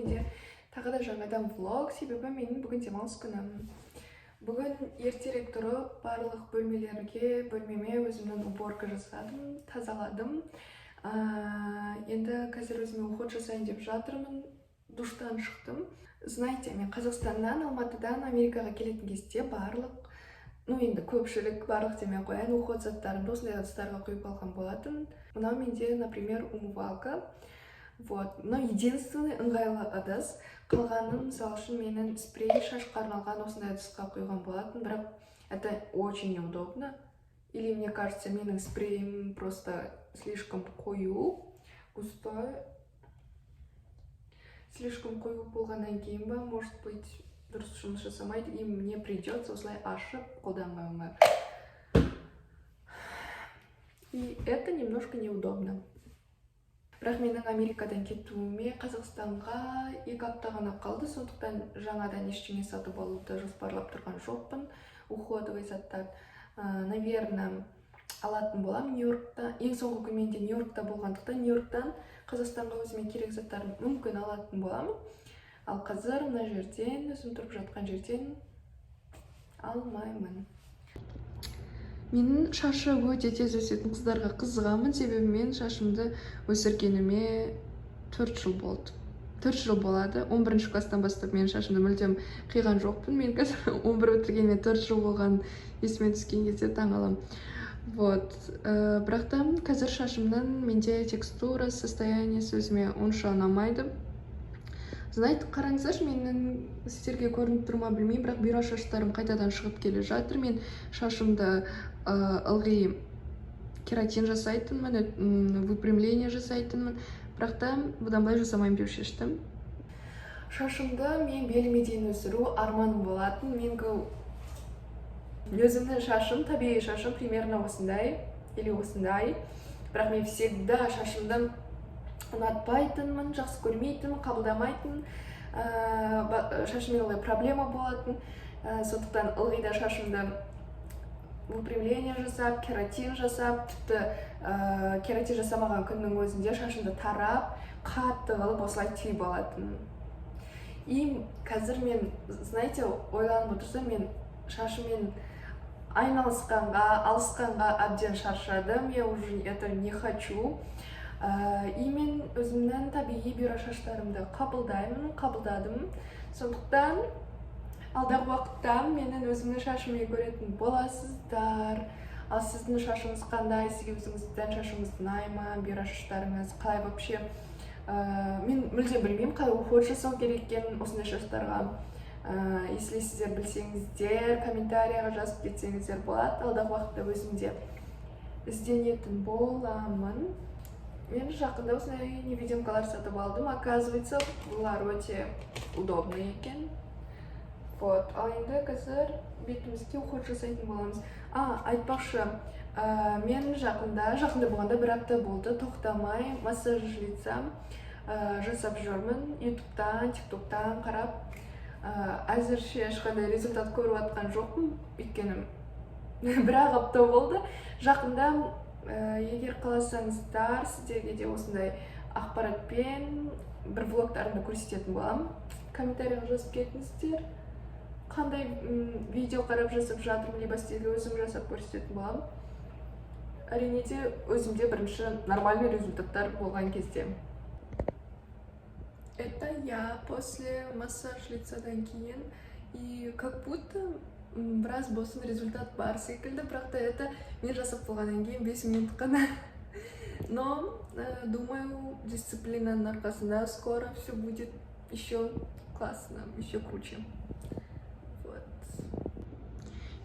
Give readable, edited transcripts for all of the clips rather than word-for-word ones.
менде тағы да жаңадан влог, себебі менің бүгін демалыс күнім. Бүгін ертерек тұрып, барлық бөлмеме өзімнің уборка жасадым, тазаладым. Енді қазір өзіме уход жасайын деп жатырмын, душтан шықтым. Знаете, мен Қазақстаннан, Алматыдан Америкаға келетін кезде енді көпшілік барлық демей ақ қояйын, уход заттарымды осындай ыдыстарға құйып алған болатын. Мынау менде, например, умывалка. Вот, мынау единственный ыңғайлы ыдыс. Қалғанын, мысалы үшін, менің спрей шашқа арналған осындай ыдысқа құйған болатын, бірақ это очень неудобно. Или мне кажется, менің спреем просто слишком густой. Слишком қою болғаннан кейін ба, может быть, дұрыс жұмыс жасамайды, и мне придется осылай ашып қолданбауыма. И это немножко неудобно. Бірақ менің Америкадан кетуіме Қазақстанға 2 апта ғана қалды, сондықтан жаңадан ештеңе сатып алуды жоспарлап тұрған жоқпын. Уходовый заттар, наверное, алатын болам Нью-Йоркта. Ең соңғы күн менде Нью-Йоркта болғандықтан, Нью-Йорктан Қазақстанға өзіме керек заттарын мүмкін алатын боламын. Ал қазір мына жерден, өзім тұрып жатқан жерден алмаймын. Менің шашы өте тез өсетін қыздарға қызығамын, себебі мен шашымды өсіргеніме 4 жыл болды. 4 жыл болады. 11 класстан бастап мен шашымды мүлдем қиған жоқпын. Мен қазір 11 бітіргенмен 4 жыл болған есіме түскен кезде таңғаламын. Вот, бірақ та қазір шашымның менде текстура, состояниесі өзіме онша ұнамайды. Знаете, қараңыздаршы, менің сіздерге көрініп тұрма білмеймін, бірақ бұйра шаштарым қайтадан шығып келе жатыр. Мен шашымды ылғи кератин жасайтынмын, выпрямление жасайтынмын, бірақ та бұдан былай жасамайын деп шештім. Шашымды мен беліме дейін өсіру арманым болатын. Өзімнің шашым, табиғи шашым примерно осындай, или осындай. Бірақ мен всегда шашымды ұнатпайтынмын, жақсы көрмейтінмін, қабылдамайтын. Шашыммен олай проблема болатын. Сондықтан ылғи да шашымды выпрямление жасап, кератин жасап, тіпті кератин жасамаған күннің өзінде шашымды тарап, қатты қылып осылай түйіп алатын. И қазір мен, знаете, ойланып отырсам, мен шашыммен айналысқанға, алысқанға әбден шаршадым. Я уже это не хочу. И мен өзімнің табиғи бұйра шаштарымды қабылдадым. Сондықтан алдағы уақытта менің өзімнің шашыммен көретін боласыздар. Ал сіздің шашыңыз қандай? Сізге өзіңізден шашыңыз ұнай ма? Бұйра шаштарыңыз қалай вообще? Мен мүлдем білмеймін, қалай уход жасау керек екенін осындай шаштарға. Если сіздер білсеңіздер, комментарияға жазып кетсеңіздер болады. Алдағы уақытта өзімде ізденетін боламын. Мен жақында осындай невидимкалар сатып алдым. Оказывается, бұлар өте удобный екен. Вот. Ал енді қазір бетімізге уход жасайтын боламыз. Айтпақшы, мен жақында болғанда 1 апта болды, тоқтамай массаж лица жасап жүрмін. Ютубтан, тиктоктан қарап. Әзірше ешқандай результат көріп атқан жоқпын, өйткені 1 апта болды. Жақында, егер қаласаңыздар, сіздерге де осындай ақпаратпен бір влогтарымды көрсететін болам. Комментарияға жазып кетіңіздер. Қандай видео қарап жасап жатырмын, либо сіздерге өзім жасап көрсететін болам. Әрине де өзімде бірінші нормальный результаттар болған кезде. Это я после массаж лицадан кейін, и как будто біраз болсын результат бар секілді, бірақ та это мен жасап болғаннан кейін 5 минут қана. Но, думаю, дисциплинаның арқасында скоро все будет еще классно, еще круче.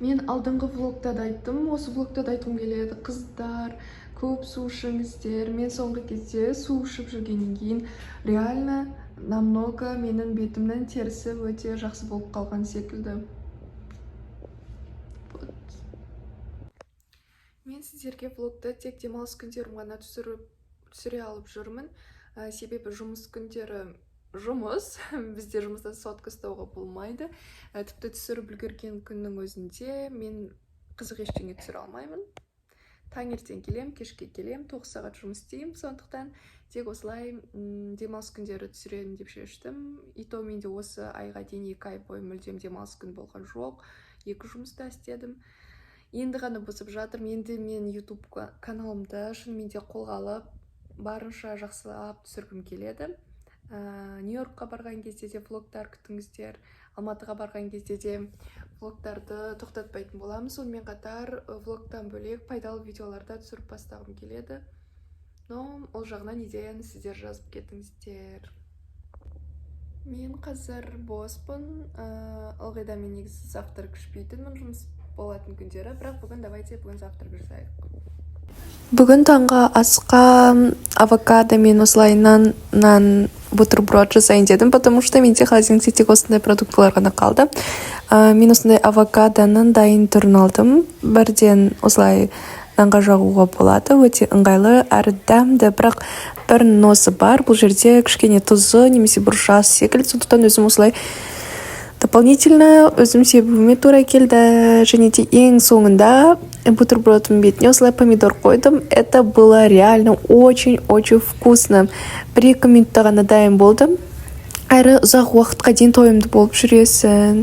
Мен алдыңғы влогта да айттым, осы влогта да айтқым келеді. Қыздар, көп су ішіңіздер. Мен соңғы кезде су ішіп жүргеннен кейін реально намного менің бетімнің терісі өте жақсы болып қалған секілді. Мен сіздерге влогты тек демалыс күндерім ғана түсіре алып жүрмін. Себебі жұмыс күндері жұмыс. Бізде жұмыста сотка ұстауға болмайды. Тіпті түсіріп үлгерген күннің өзінде мен қызық ештеңе түсіре алмаймын. таңертең келем, кешке келем, 9 сағат жұмыс істеймін. Сондықтан тек осылай демалыс күндері түсіремін деп шештім. И то менде осы айға дейін 2 ай бойы мүлдем демалыс күн болған жоқ. 2 жұмыста істедім. Енді ғана бұзып жатырмын. Енді мен YouTube каналымды шынымен де қолға алып, барынша жақсылап түсіргім келеді. Нью-Йоркқа барған кезде де влогтар күтіңіздер. Алматыға барған кезде де влогтарды тоқтатпайтын боламын. Сонымен қатар влогтан бөлек пайдалы видеоларда түсіріп бастағым келеді. Но ол жағынан идеяны сіздер жазып кетіңіздер. Мен қазір боспын. Ылғи да мен негізі завтрак ішпейтінмін жұмыс болатын күндері, бірақ бүгін завтрак жасайық. Бүгін таңғы асқа авокадо мен осылай нан бутерброд жасайын дедім, потому что менде холодильникте тек осындай продуктылар ғана қалды. Мен осындай авокадоның дайын түрін алдым. Бірден осылай нанға жағуға болады. Өте ыңғайлы әрі дәмді, бірақ бір носы бар. Бұл жерде кішкене тұзы немесе бұршасы секілді. Сондықтан өзім осылай дополнительно өзім себуіме тура келді. Және де ең соңында бутербродтың бетіне осылай помидор қойдым. Это было реально очень-очень вкусно. 1-2 минутта ғана дайын болдым. Әрі ұзақ уақытқа дейін тойымды болып жүресің.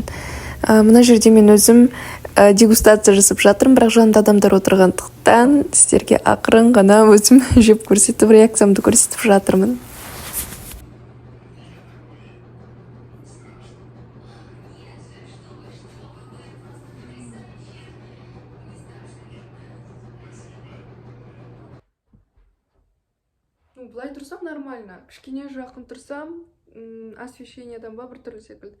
Мына жерде мен өзім дегустация жасап жатырмын, бірақ жанында адамдар отырғандықтан сіздерге ақырын ғана өзім жеп көрсетіп, реакциямды көрсетіп жатырмын. Былай тұрсам нормально. Кішкене жақын тұрсам, освещениедан ба біртүрлі секілді.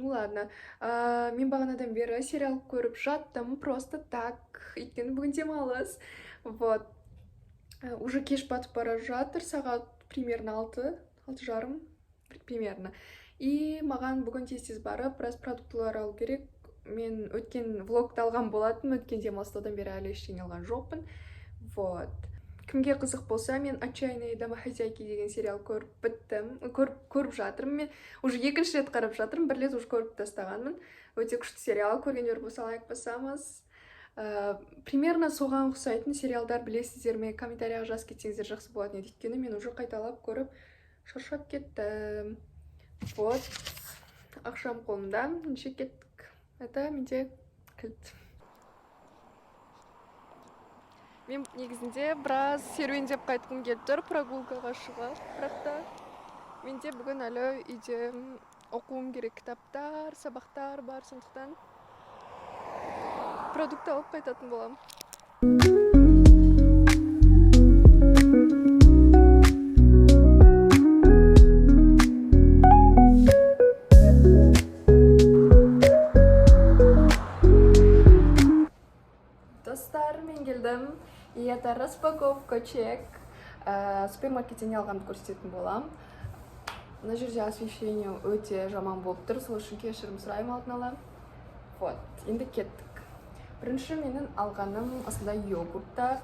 Ну ладно. Мен бағанадан бері сериал көріп жаттым. Просто так. Өйткені бүгін демалыс. Вот. Уже кеш батып бара жатыр. Сағат примерно 6:30 примерно. И маған бүгін тез барып, біраз продуктылар алу керек. Мен өткен влогты алған болатын. Өткен демалыстан бері әлі ештеңе алған жоқпын. Вот. Кімге қызық болса, мен «Отчаянные домохозяйки» деген сериал көріп біттім. Көріп жатырмын. Мен уже 2-ші рет қарап жатырмын. 1 рет уже көріп тастағанмын. Өте күшті сериал. Көргендер болса лайк басамыз. Примерно соған ұқсайтын сериалдар білесіздер ме? Комментарияға жазып кетсеңіздер жақсы болатын еді. Өйткені мен уже қайталап көріп шаршап кеттім. Вот. Ақшам қолымда. Неше кеттік. Это менде кілт. Мен негізінде біраз серуендеп қайтқым келіп тұр, прогулкаға шығып. Бірақ та менде бүгін әлі үйде оқуым керек кітаптар, сабақтар бар, сондықтан продукт алып қайтатын болам. Достар, мен келдім. И это распаковка чек. Супермаркеттен алғанды көрсететін болам. Мына жерде освещение өте жаман болып тұр, сол үшін кешірім сұраймын алдын ала. Вот, енді кеттік. Бірінші менің алғаным осындай йогурттар.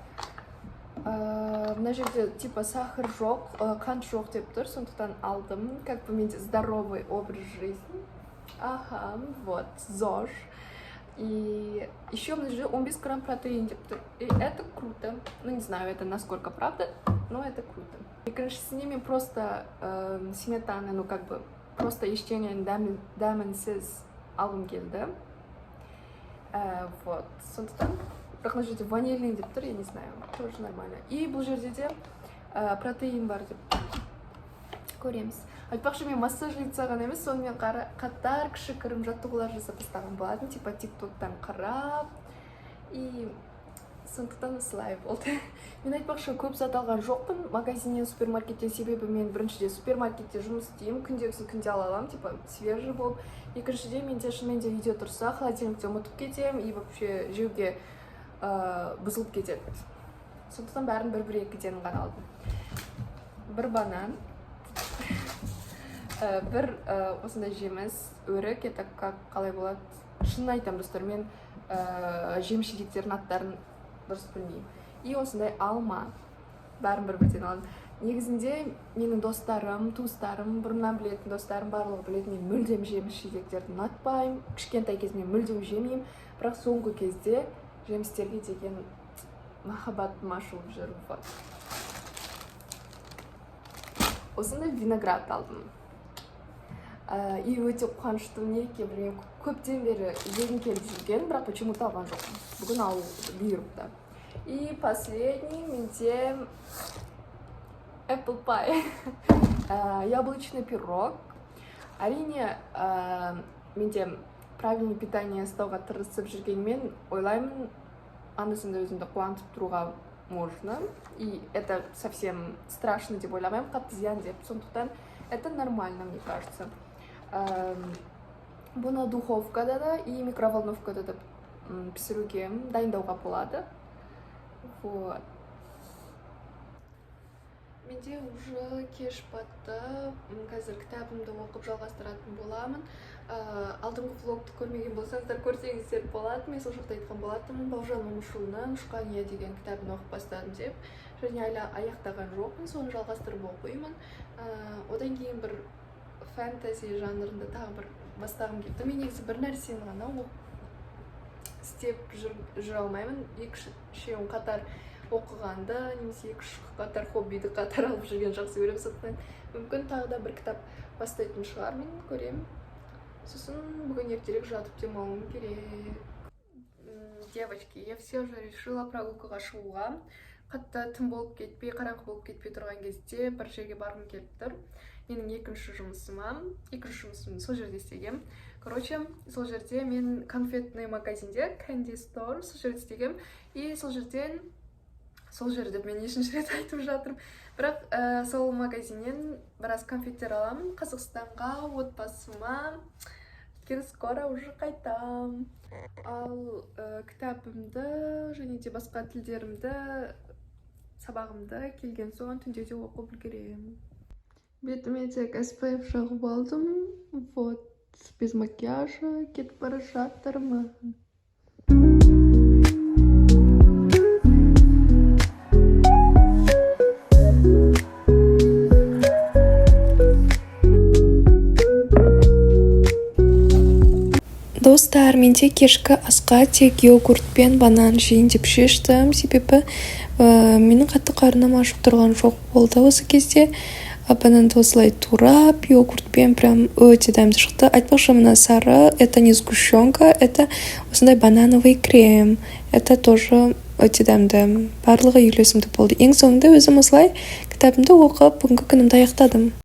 Мына жерде типа сахар жоқ, қант жоқ деп тұр, сондықтан алдым. Как бы менде здоровый образ жизни. Ага, вот, ЗОЖ. И еще мына жерде 15 грамм протеин деп тұр. И это круто. Ну, не знаю, это насколько правда, но это круто. И, конечно, с ними просто сметана, ну, как бы, просто ештеңе дәмінсіз алғым келді. Вот, сондықтан, бірақ мына жерде ванильный деп тұр, я не знаю, тоже нормально. И бұл жерде де протеин бар деп көреміз. Айтпақшы, мен массаж лицаған емес, сонымен қатар кішігірім жаттығулар жасап бастаған болатын, типа тиктоктан қарап. И сондықтан осылай болды. Мен айтпақшы, көп зат алған жоқпын магазиннен, супермаркеттен, себебі мен біріншіде супермаркетте жұмыс істеймін, күндегісін күнде ала аламын, типа свежий болып. Екіншіде менде шынымен де видео тұрса, холодильникте ұмытып кетемін и вообще жеуге бұзылып кетеді. Сондықтан бәрін бір-екіден ғана алдым. Бір банан, бір осындай жеміс, өрік, это қалай болады? Шынын айтамын, достар, мен жеміс-жидектердің аттарын дұрыс білмеймін. И осындай алма, бәрін бір-бірден алдым. Негізінде менің достарым, туыстарым, бұрыннан білетін достарым барлығы білетін, мен мүлдем жеміс-жидектерді ұнатпаймын. Кішкентай кезімнен мүлдем жемеймін, бірақ соңғы кезде жемістерге деген махаббатым ашылып жүр. Осындай виноград алдым. И өте қуаныштымын, неге білмеймін, көптен бері жегім келіп жүрген, бірақ почему-то алған жоқпын. Бүгін алу бұйырыпты. И последний менде apple pie. Яблочный пирог. Әрине, менде правильный питание ұстауға тырысып жүргенмен ойлаймын, анда-санда өзімді қуантып тұруға можно. И это совсем страшно деп ойламаймын, қатты зиян деп. Сондықтан это нормально, мне кажется. Бұны духовкада да и микроволновкада да пісіруге дайындауға болады. Вот. Менде уже кеш батты. Қазір кітабымды оқып жалғастыратын боламын. Алдыңғы влогты көрмеген болсаңыздар көрсеңіздер болады. Мен сол жақта айтқан болатынмын, Бауыржан Момышұлының «Ұшқания» деген кітабын оқып бастадым деп. Және әлі аяқтаған жоқпын, соны жалғастырып оқимын. Одан кейін бір фэнтези жанрында тағы бір бастағым келді. Мен негізі бір нәрсені ғана істеп жүре алмаймын. Екі-үшеуін қатар оқығанды, немесе екі-үш қатар хоббиді қатар алып жүрген жақсы көремін. Сондықтан мүмкін тағы да бір кітап бастайтын шығар, мен көремін. Сосын бүгін ертерек жатып демалуым керек. Девочки, я все же решила прогулкаға шығуға. Қатты түн болып кетпей, қараңғы болып кетпей тұрған кезде бір жерге барғым келіп тұр. Менің екінші жұмысым сол жерде істегем. Короче, сол жерде мен конфетный магазинде, Candy Store, сол жерде істегем. И сол жерде мен нешінші рет айтып жатырмын. Бірақ сол магазиннен біраз конфеттер аламын. Қазақстанға, отбасыма. Өйткені скоро уже қайтам. Ал кітабымды және де басқа тілдерімді, сабағымды келген соң түнде де оқып үлгеремін. Бетіме тек SPF жағып алдым. Вот, без макияжа кетіп бара жатырмын. Достар, менде кешкі асқа тек йогурт пен банан жейін деп шештім. Себебі менің қатты қарным ашып тұрған жоқ болды осы кезде. Бананды осылай турап, йогуртпен прям өте дәмді шықты. Айтпақшы, мына сары, это не сгущенка, это осындай банановый крем. Это тоже өте дәмді. Барлығы үйлесімді болды. Ең соңында өзім осылай кітабымды оқып, бүгінгі күнімді аяқтадым.